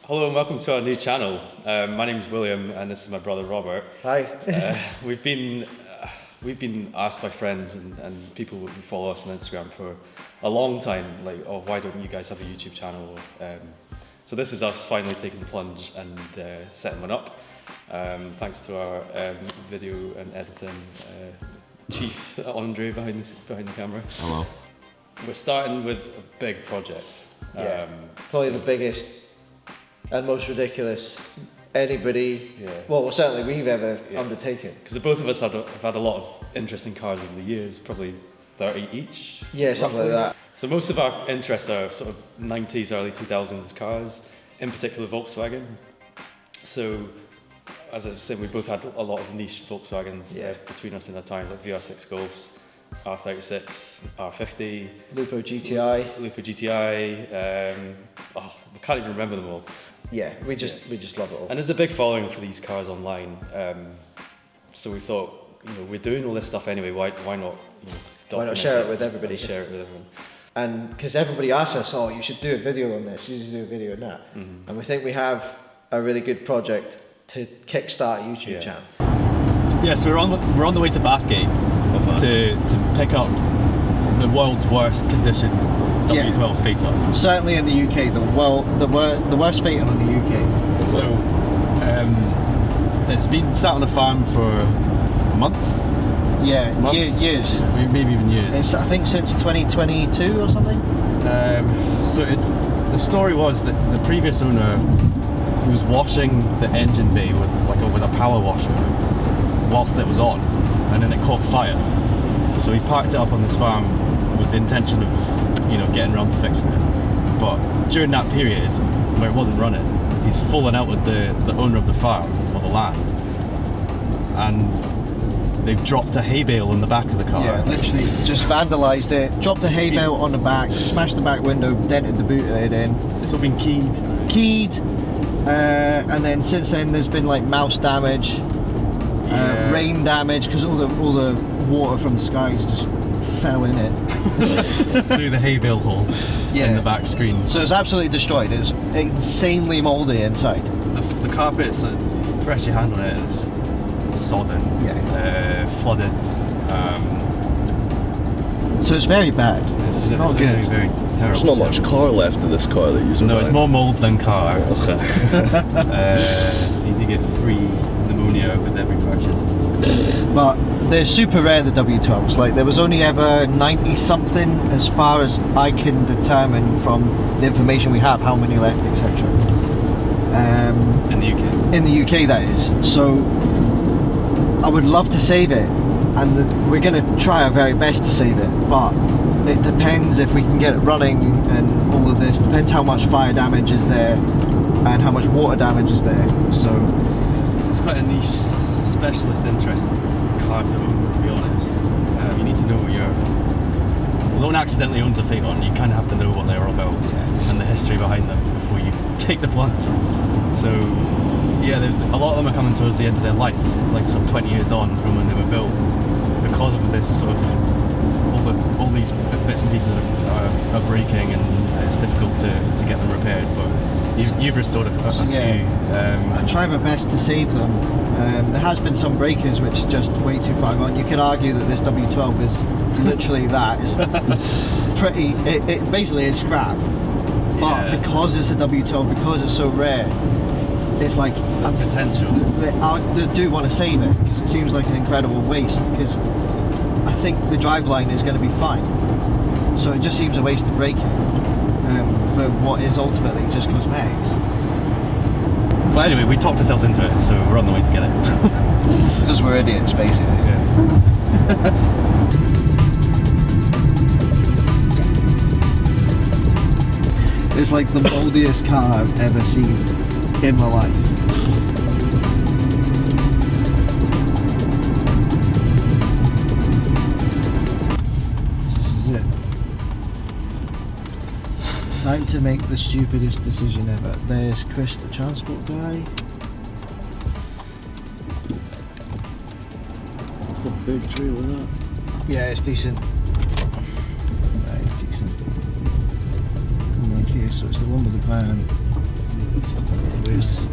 Hello and welcome to our new channel. My name is William and this is my brother Robert. Hi. We've been asked by friends and people who follow us on Instagram for a long time, like, oh, why don't you guys have a YouTube channel? So this is us finally taking the plunge and setting one up. Thanks to our video and editing chief Andre behind the camera. Hello. We're starting with a big project. Probably the biggest and most ridiculous anybody, well certainly we've ever undertaken. Because the both of us have had a lot of interesting cars over the years, probably 30 each. Yeah, something like that. So most of our interests are sort of 90s, early 2000s cars, in particular Volkswagen. So, as I was saying, we both had a lot of niche Volkswagens between us in that time, like VR6 Golfs, R36, R50, Lupo GTI. I can't even remember them all. Yeah, we just love it all. And there's a big following for these cars online. So we thought, we're doing all this stuff anyway. Why not? Why not share it with everybody? Share it with everyone. And because everybody asks us, oh, you should do a video on this. You should do a video on that. Mm-hmm. And we think we have a really good project to kickstart a YouTube channel. Yeah, so we're on the way to Bathgate to pick up the world's worst condition W12 Phaeton. Certainly in the UK, the worst Phaeton in the UK. So it's been sat on a farm for months. Yeah, months? Years. Maybe even years. It's, I think since 2022 or something. The story was that the previous owner, he was washing the engine bay with a power washer whilst it was on, and then it caught fire. So he parked it up on this farm with the intention of, getting around to fixing it. But during that period where it wasn't running, he's fallen out with the owner of the farm or the land, and they've dropped a hay bale in the back of the car. Yeah, literally just vandalised it, dropped a hay bale on the back, smashed the back window, dented the boot lid in. It's all been keyed. And then since then there's been like mouse damage, rain damage, because all the water from the skies just fell in it. Through the hay bale hole in the back screen. So it's absolutely destroyed. It's insanely mouldy inside. The carpet's, press your hand on it, it's sodden, flooded. So it's very bad. It's not good. Very terrible. There's not much car left in this car that you're No, it's more mould than car. Okay. So you do get free pneumonia with every purchase. But they're super rare, the W12s. Like, there was only ever 90 something, as far as I can determine from the information we have, how many left, etc. In the UK. In the UK, that is. So I would love to save it, and we're going to try our very best to save it, but it depends if we can get it running, and all of this depends how much fire damage is there and how much water damage is there. So it's quite a niche specialist interest car to own, to be honest. You need to know what no one accidentally owns a Phaeton. You kind of have to know what they're all about and the history behind them before you take the plunge. So yeah, a lot of them are coming towards the end of their life, like some 20 years on from when they were built, because of this sort of all these bits and pieces are breaking, and it's difficult to get them repaired. But you've restored a few. I try my best to save them. There has been some breakers which are just way too far gone. You could argue that this W12 is literally that. It's pretty. It basically is scrap. But because it's a W12, because it's so rare, it's like there's potential. I do want to save it because it seems like an incredible waste. Because I think the driveline is going to be fine. So it just seems a waste to break it for what is ultimately just cosmetics. But anyway, we talked ourselves into it, so we're on the way to get it. Because we're idiots, basically. Yeah. It's like the moldiest car I've ever seen in my life. This is it. Time to make the stupidest decision ever. There's Chris, the transport guy. That's a big trailer, that. Yeah, it's decent. Right, it's decent. Come on, here, so it's the one with the van. It's just loose.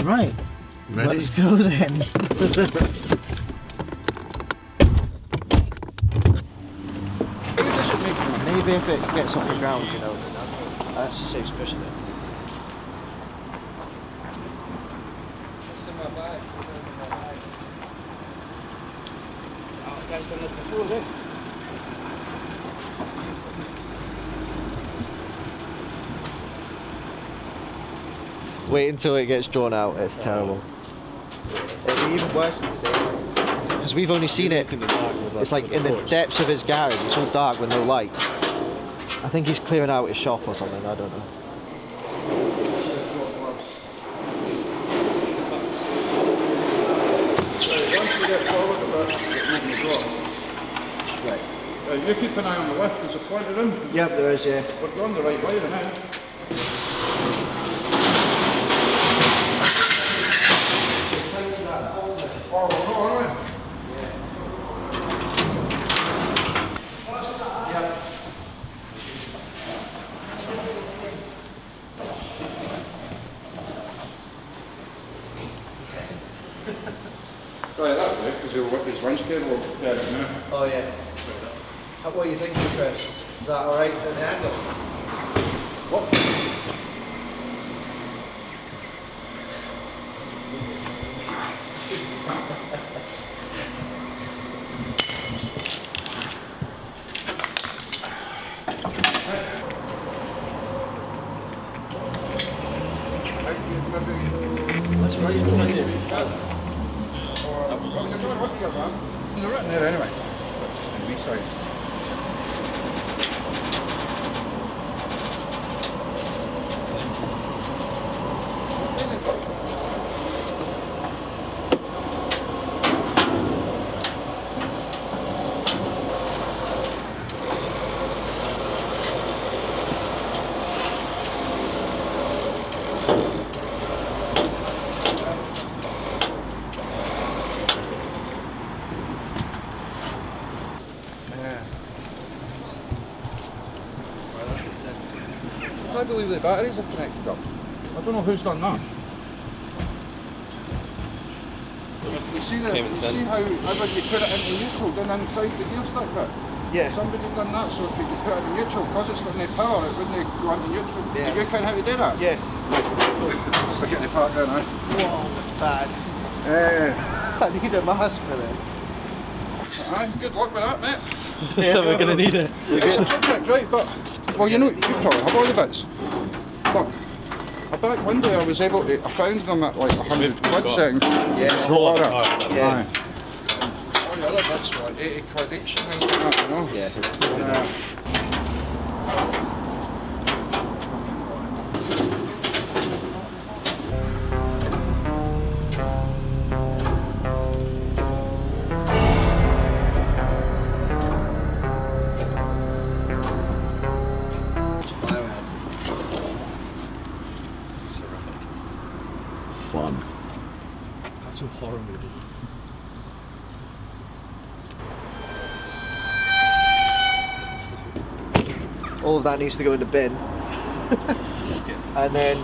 Right. Ready? Let's go then. Maybe if it gets off the ground, you know, that's safe pushing it. Guys done this before, then. Wait until it gets drawn out, it's terrible. It'll be even worse in the daylight. Because we've only seen it, it's like in the depths of his garage, it's all dark with no light. I think he's clearing out his shop or something, I don't know. Once we get forward a bit, moving the door. Right. You keep an eye on the left, there's a pointer in. Yep, there is, yeah. We're going the right way now. Oh, we're not, are we? Right, that way, because he'll whip his lunch cable down now. Oh yeah. What are you thinking, Chris? Is that alright at the angle? What? That's right, They're written there anyway. Just in wee size. I believe the batteries are connected up. I don't know who's done that. You see how ever you put it into neutral down inside the gear stick bit? Yeah. Somebody done that so if you could put it in neutral, because it's got no power, it wouldn't go into neutral. Yeah. You kind of how to do that? Yeah. Stick it in the park there now. Whoa, that's bad. Yeah. I need a mask for that. Aye, good luck with that, mate. Yeah, we're gonna need it. It's a project, right, but, well, you know, you probably have all the bits. But, back one day I was able to, I found them at like 100 quid saying, Yeah. roller. Yeah. Aye. Oh, the other bits were like 80 quid each, and things like that, you know? Yeah. Fun. Actual horror movie. All of that needs to go in the bin. And then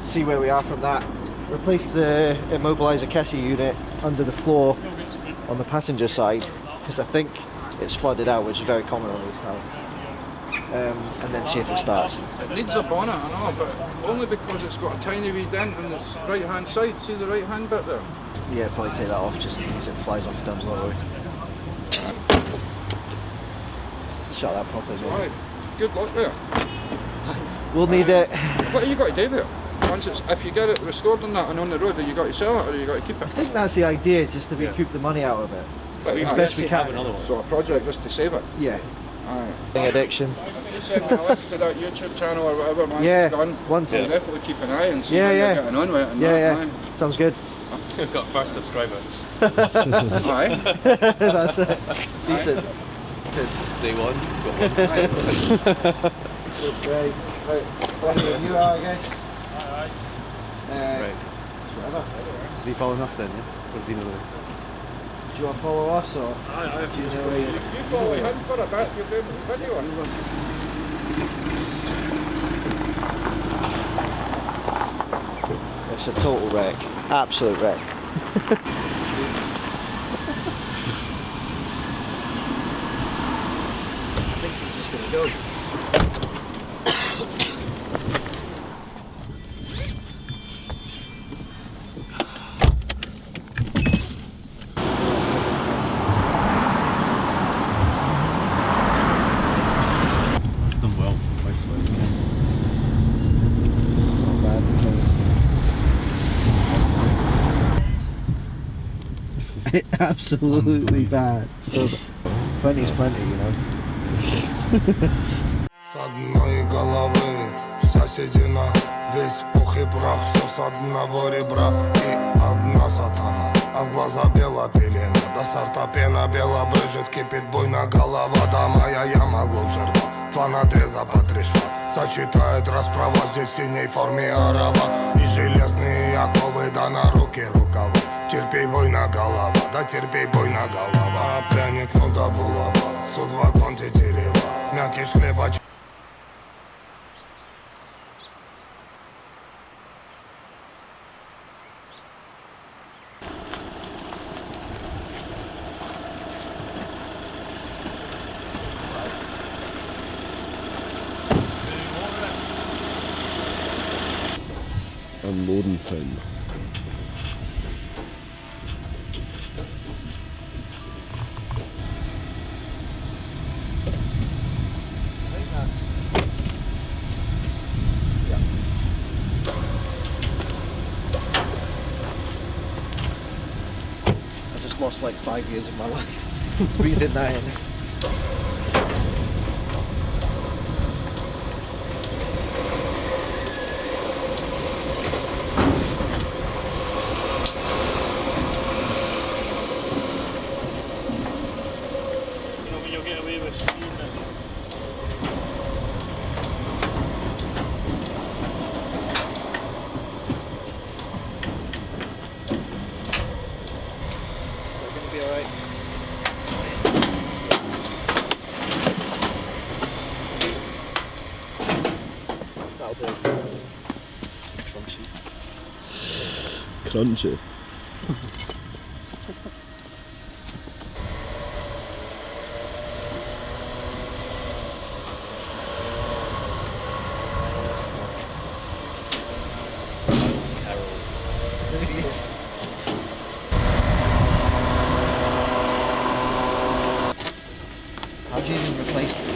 see where we are from that. Replace the immobiliser Kessie unit under the floor on the passenger side, because I think it's flooded out, which is very common on these cars. And then see if it starts. It needs a bonnet, I know, but only because it's got a tiny wee dent on the right hand side. See the right hand bit there? Yeah, probably take that off just in case it flies off down the road. Shut that properly as well. Right, good luck there. We'll need it. What have you got to do there? Once it's, if you get it restored and that and on the road, have you got to sell it or you got to keep it? I think that's the idea, just to recoup the money out of it. Right, As aye. best we can. So a project just to save it? Yeah. Aye. Addiction. You send me a link to that YouTube channel or whatever once Yeah, it's done. once- I'll definitely keep an eye and see Yeah, how yeah. you're getting on with it. And Yeah, that, yeah. Sounds good. We've got first subscribers. Aye. That's it. Decent. Day one, got one subscriber. Right. Ready when you are, I guess. Right. Whatever. Is he following us then, yeah? Or does he know the way? you want to follow us or? I have you know, You follow him for a bit, you're doing the video. It's a total wreck, absolute wreck. I think he's just going to go. He's done well for most of his game. Not bad at all. Absolutely bad. So 20 is plenty, you know. С одной головы вся седина, весь пух и прах, все с одного ребра и одна сатана, а в глаза бела пелена, до сорта пена бела брызжет, кипит буйно голова, да моя яма глубже рва, два надреза по три шва, сочетает расправа, здесь в синей форме арава, и железные оковы, да на руки рукава, терпей буйно голова, да терпей буйно голова, пряник ну да булава, судьба конти терева, мякиш хлеба. Unloading time. I just lost like 5 years of my life breathing that in. You'll get away with speed. Is that going to be alright? That'll do. Crunchy. How do you even replace this?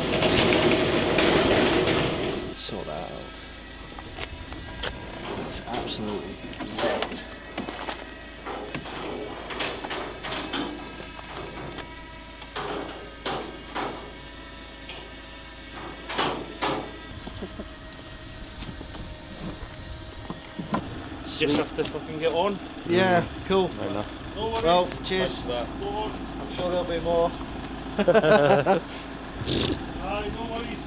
Sort that out. It's absolutely wrecked. Just have to fucking get on. Yeah, cool. No worries. Well, cheers. Go on. I'm sure there'll be more. Aye, no worries.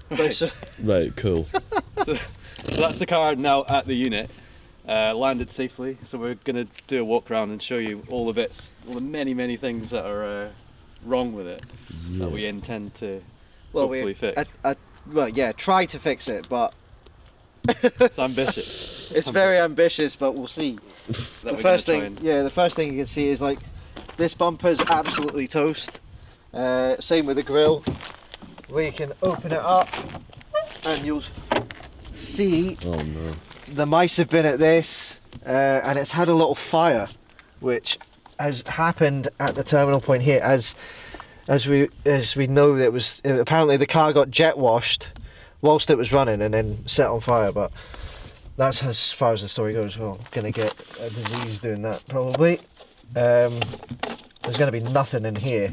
Right, so Right, cool. So that's the car now at the unit, landed safely. So we're going to do a walk around and show you all the bits, all the many things that are wrong with it that we intend to hopefully fix. well, yeah, try to fix it, but It's ambitious. it's very ambitious, but we'll see. That The first thing you can see is like this bumper's absolutely toast. Same with the grille. We can open it up and you'll see Oh no. the mice have been at this, and it's had a little fire, which has happened at the terminal point here. As we know, that was apparently the car got jet washed whilst it was running and then set on fire. But that's as far as the story goes. Well, gonna get a disease doing that probably. There's gonna be nothing in here.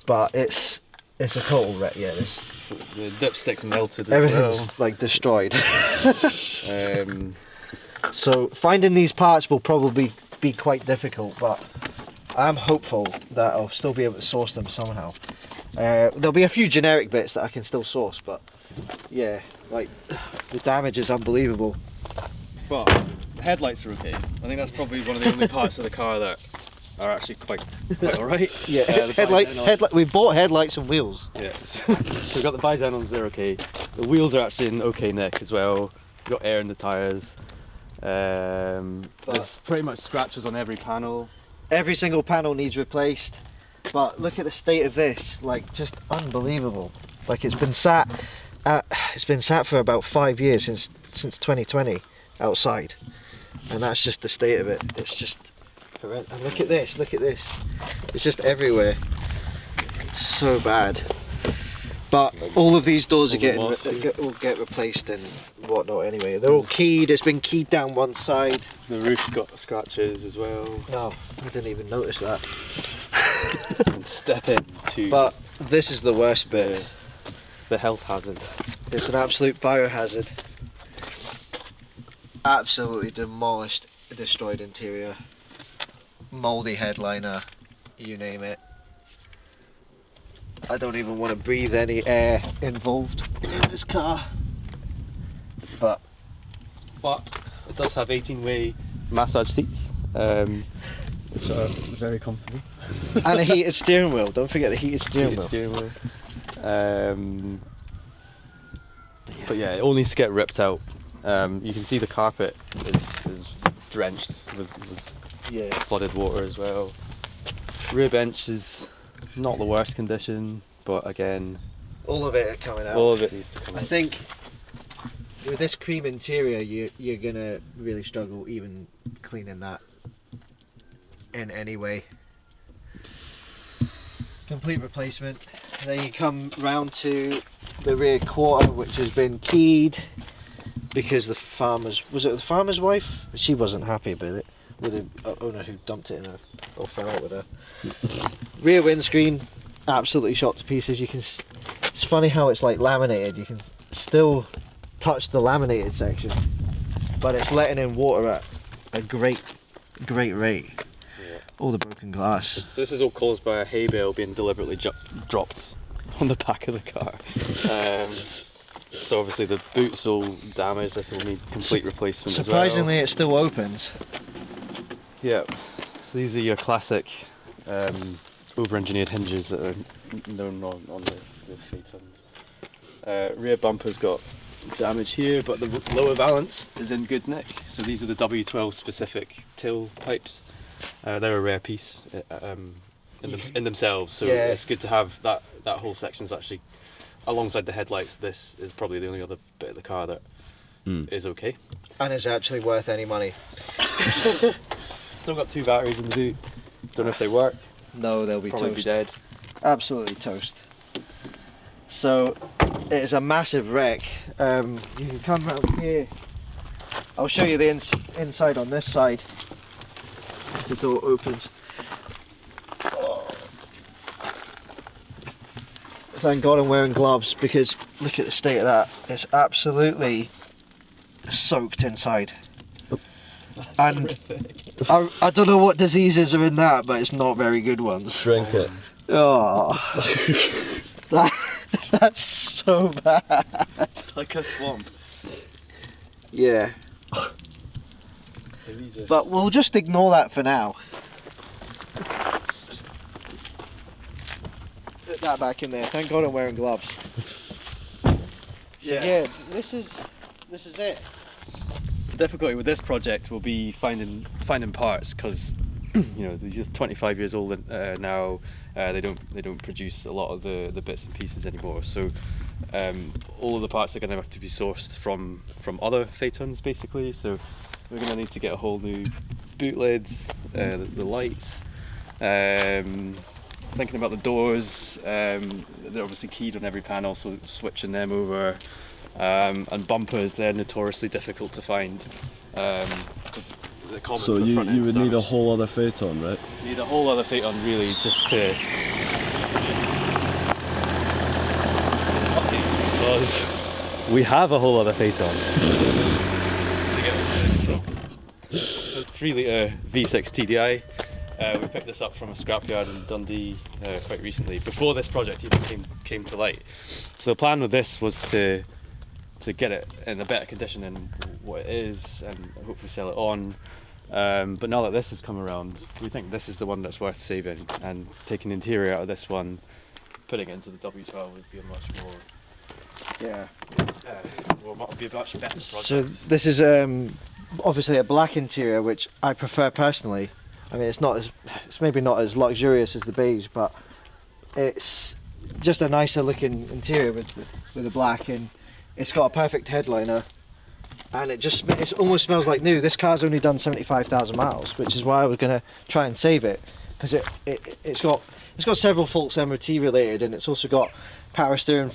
but it's a total wreck. Yeah, So the dipstick's melted as everything's like destroyed. well. So finding these parts will probably be quite difficult, but I'm hopeful that I'll still be able to source them somehow. There'll be a few generic bits that I can still source, but yeah, like the damage is unbelievable. But the headlights are okay. I think that's probably one of the only parts of the car that are actually quite alright. Yeah, headlight. We bought headlights and wheels. Yeah. So we've got the bi-xenons, they're okay. The wheels are actually in okay nick as well. We've got air in the tyres. There's pretty much scratches on every panel. Every single panel needs replaced, but look at the state of this, like just unbelievable. Like it's been sat for about 5 years since 2020 outside, and that's just the state of it. It's just horrendous. And look at this, it's just everywhere. It's so bad. But all of these doors will get replaced and whatnot anyway. They're all keyed, it's been keyed down one side. The roof's got scratches as well. No, I didn't even notice that. And step in to But this is the worst bit. the health hazard. It's an absolute biohazard. Absolutely demolished, destroyed interior. Mouldy headliner, you name it. I don't even want to breathe any air involved in this car. But It does have 18-way massage seats, which are very comfortable. and a heated steering wheel. Don't forget the heated steering Heated wheel. steering wheel. But yeah, it all needs to get ripped out. You can see the carpet is drenched with Yeah. flooded water as well. Rear bench is not the worst condition, but again, All of it are coming out. all of it needs to come I out. think with this cream interior, you're gonna really struggle even cleaning that in any way. Complete replacement. Then you come round to the rear quarter, which has been keyed because the farmer's wife? She wasn't happy with it, with the owner who dumped it in her or fell out with her. Rear windscreen absolutely shot to pieces. It's funny how it's like laminated. You can still touch the laminated section, but it's letting in water at a great rate. Yeah. All the broken glass. So this is all caused by a hay bale being deliberately dropped on the back of the car. So obviously the boot's all damaged. This will need complete replacement Surprisingly, as well. it still opens. Yeah. So these are your classic over-engineered hinges that are known on the Phaetons. Rear bumper's got damage here, but the lower valance is in good nick. So these are the W12 specific till pipes. They're a rare piece in themselves, so Yeah. it's good to have that whole section's actually alongside the headlights. This is probably the only other bit of the car that is okay. And it's actually worth any money. Still got 2 batteries in the boot. Don't know if they work. No, they'll be Probably toast. be dead. Absolutely toast. So it is a massive wreck. You can come round here. I'll show you the inside on this side. The door opens. Oh. Thank God I'm wearing gloves, because look at the state of that. It's absolutely soaked inside. And I don't know what diseases are in that, but it's not very good ones. Drink it. Oh, that's so bad. It's like a swamp. Yeah, but we'll just ignore that for now. Put that back in there. Thank God I'm wearing gloves. So yeah, this is it. The difficulty with this project will be finding parts, because you know these are 25 years old now. They don't produce a lot of the bits and pieces anymore. So all of the parts are going to have to be sourced from other Phaetons basically. So we're going to need to get a whole new boot lids, the lights. Thinking about the doors, they're obviously keyed on every panel, so switching them over. And bumpers, they're notoriously difficult to find because they're common So for you front-end would need a damage. whole other Phaeton, right? Need a whole other Phaeton really just to because we have a whole other Phaeton. So 3 litre V6 TDI. We picked this up from a scrapyard in Dundee quite recently, before this project even came to light. So the plan with this was to get it in a better condition than what it is, and hopefully sell it on. But now that this has come around, we think this is the one that's worth saving, and taking the interior out of this one, putting it into the W12 would be a much more be a much better project. So this is obviously a black interior, which I prefer personally. I mean, it's maybe not as luxurious as the beige, but it's just a nicer looking interior with the black, and it's got a perfect headliner, and it almost smells like new. This car's only done 75,000 miles, which is why I was going to try and save it, because it's got several faults MOT related, and it's also got power steering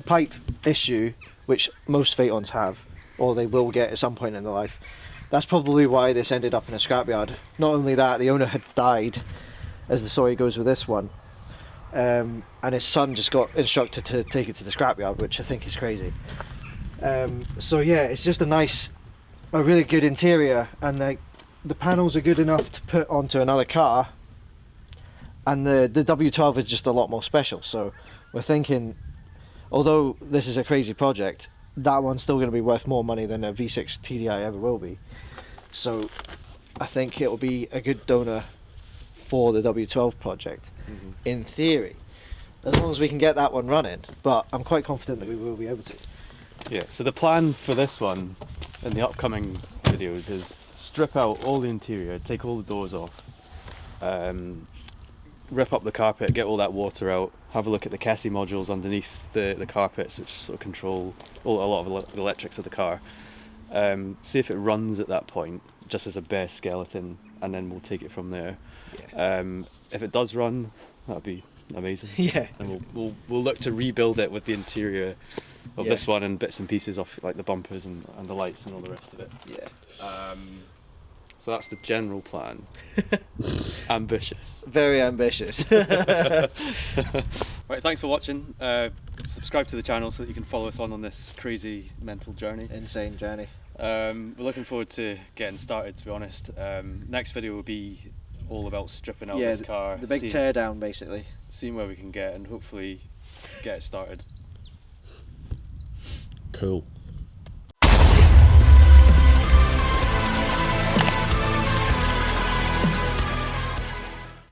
pipe issue, which most Phaetons have, or they will get at some point in their life. That's probably why this ended up in a scrapyard. Not only that, the owner had died, as the story goes with this one, and his son just got instructed to take it to the scrapyard, which I think is crazy. So yeah, it's just a really good interior, and the panels are good enough to put onto another car, and the W12 is just a lot more special. So we're thinking, although this is a crazy project, that one's still going to be worth more money than a V6 TDI ever will be. So I think it will be a good donor for the W12 project, in theory, as long as we can get that one running. But I'm quite confident that we will be able to. Yeah, so the plan for this one in the upcoming videos is strip out all the interior, take all the doors off, rip up the carpet, get all that water out, have a look at the Kessie modules underneath the carpets, which sort of control a lot of the electrics of the car. See if it runs at that point, just as a bare skeleton, and then we'll take it from there. Yeah. If it does run, that'd be amazing. Yeah. And we'll look to rebuild it with the interior of this one and bits and pieces off, like the bumpers and the lights and all the rest of it. Yeah. So that's the general plan. Ambitious. Very ambitious. Right, thanks for watching. Subscribe to the channel so that you can follow us on this crazy mental journey. Insane journey. We're looking forward to getting started, to be honest. Next video will be all about stripping out this car. The big tear down, basically. Seeing where we can get, and hopefully get it started. Cool.